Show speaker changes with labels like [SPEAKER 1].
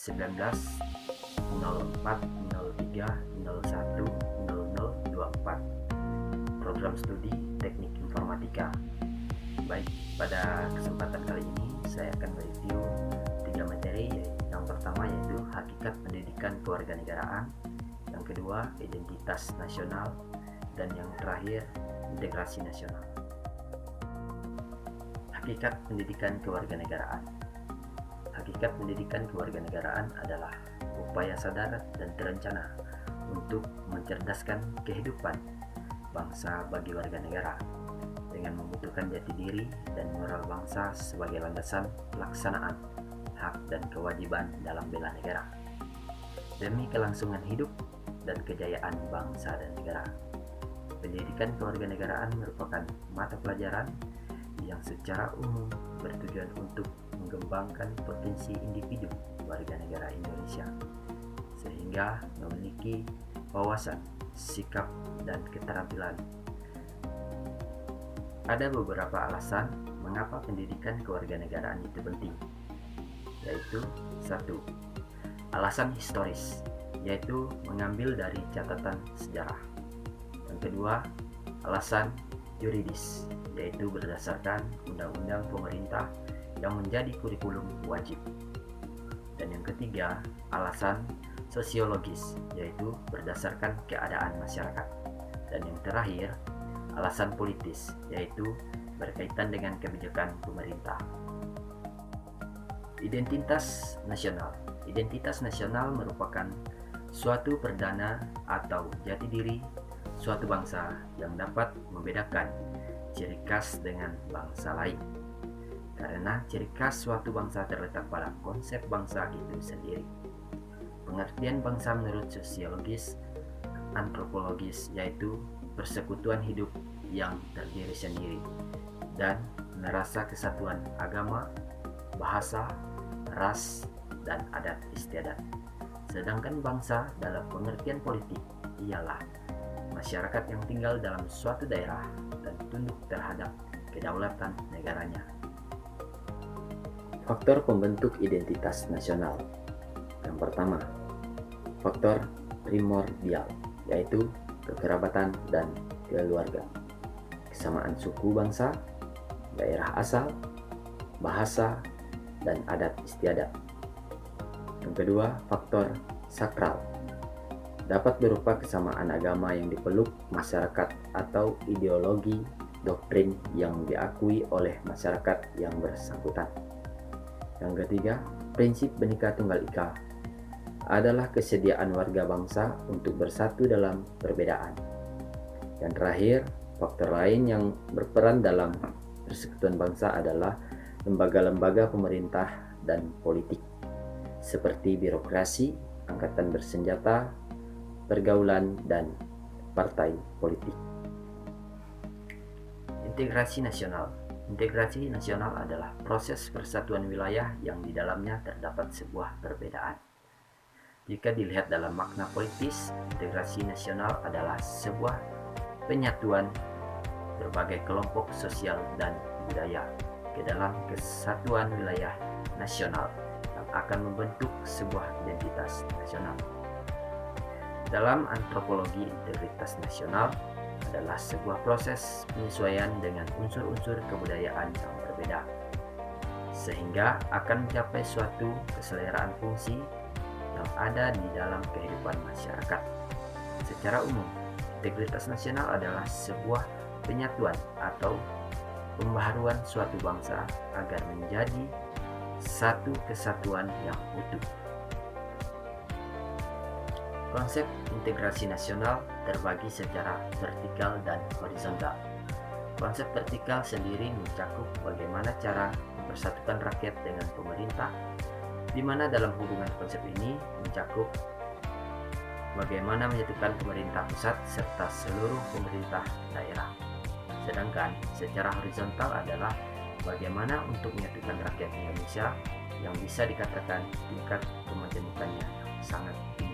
[SPEAKER 1] 190403010024 program studi Teknik Informatika. Baik, pada kesempatan kali ini saya akan mereview 3 materi. Yang pertama yaitu hakikat pendidikan kewarganegaraan, yang kedua identitas nasional, dan yang terakhir integrasi nasional. Hakikat pendidikan kewarganegaraan. Hakikat pendidikan kewarganegaraan adalah upaya sadar dan terencana untuk mencerdaskan kehidupan bangsa bagi warga negara dengan membutuhkan jati diri dan moral bangsa sebagai landasan pelaksanaan hak dan kewajiban dalam bela negara demi kelangsungan hidup dan kejayaan bangsa dan negara. Pendidikan kewarganegaraan merupakan mata pelajaran yang secara umum bertujuan untuk mengembangkan potensi individu warga negara Indonesia sehingga memiliki wawasan, sikap, dan keterampilan. Ada beberapa alasan mengapa pendidikan kewarganegaraan itu penting, yaitu 1. Alasan historis, yaitu mengambil dari catatan sejarah. Yang kedua, alasan yuridis, yaitu berdasarkan undang-undang pemerintah yang menjadi kurikulum wajib. Dan yang ketiga, alasan sosiologis, yaitu berdasarkan keadaan masyarakat. Dan yang terakhir, alasan politis, yaitu berkaitan dengan kebijakan pemerintah. Identitas nasional. Identitas nasional merupakan suatu perdana atau jati diri suatu bangsa yang dapat membedakan ciri khas dengan bangsa lain. Karena ciri khas suatu bangsa terletak pada konsep bangsa itu sendiri. Pengertian bangsa menurut sosiologis antropologis yaitu persekutuan hidup yang terdiri sendiri dan merasa kesatuan agama, bahasa, ras, dan adat istiadat. Sedangkan bangsa dalam pengertian politik ialah masyarakat yang tinggal dalam suatu daerah dan tunduk terhadap kedaulatan negaranya. Faktor pembentuk identitas nasional. Yang pertama, faktor primordial, yaitu kekerabatan dan keluarga, kesamaan suku bangsa, daerah asal, bahasa, dan adat istiadat. Yang kedua, faktor sakral, dapat berupa kesamaan agama yang dipeluk masyarakat atau ideologi doktrin yang diakui oleh masyarakat yang bersangkutan. Yang ketiga, prinsip Bhinneka Tunggal Ika adalah kesediaan warga bangsa untuk bersatu dalam perbedaan. Yang terakhir, faktor lain yang berperan dalam persekutuan bangsa adalah lembaga-lembaga pemerintah dan politik seperti birokrasi, angkatan bersenjata, pergaulan, dan partai politik. Integrasi nasional. Integrasi nasional adalah proses persatuan wilayah yang di dalamnya terdapat sebuah perbedaan. Jika dilihat dalam makna politis, integrasi nasional adalah sebuah penyatuan berbagai kelompok sosial dan budaya ke dalam kesatuan wilayah nasional yang akan membentuk sebuah identitas nasional. Dalam antropologi, integritas nasional adalah sebuah proses penyesuaian dengan unsur-unsur kebudayaan yang berbeda, sehingga akan mencapai suatu keseleraan fungsi yang ada di dalam kehidupan masyarakat. Secara umum, integritas nasional adalah sebuah penyatuan atau pembaharuan suatu bangsa agar menjadi satu kesatuan yang utuh. Konsep integrasi nasional terbagi secara vertikal dan horizontal. Konsep vertikal sendiri mencakup bagaimana cara mempersatukan rakyat dengan pemerintah, di mana dalam hubungan konsep ini mencakup bagaimana menyatukan pemerintah pusat serta seluruh pemerintah daerah. Sedangkan secara horizontal adalah bagaimana untuk menyatukan rakyat Indonesia yang bisa dikatakan tingkat kemajemukannya sangat tinggi.